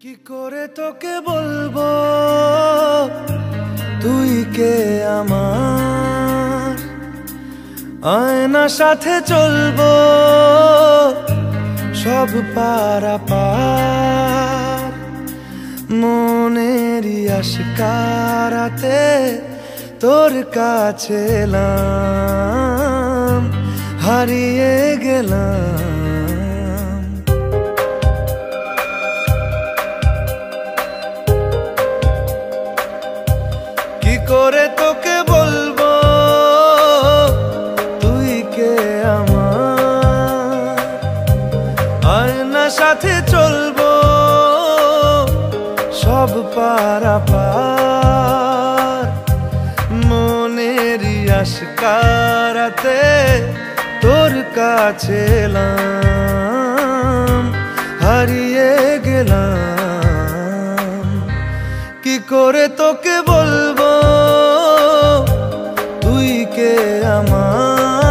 কি করে তোকে বলবো তুই কে আমার, আয়নার সাথে চলবো সব পারাপার, মনেরই আশকারাতে তোর কাছে এলাম, হারিয়ে গেলাম। কি করে তোকে বলবো তুই কে আমার, আয়নার সাথে চলবো সব পারাপার, মনেরই আশকারাতে তোর কাছে এলাম, হারিয়ে গেলাম। কি করে তোকে বলবো তুই কে আমার।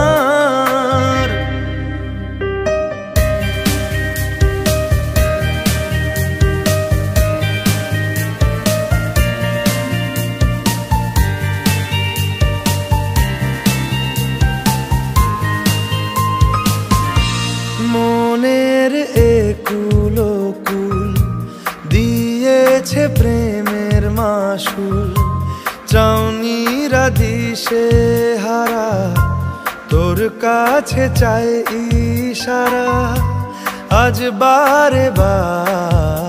মনের একুল কুল দিয়েছে প্রেমের মাসুল, চাউনিরা দিশে হারা তোর কাছে চাই ইশারা, আজ বারে বার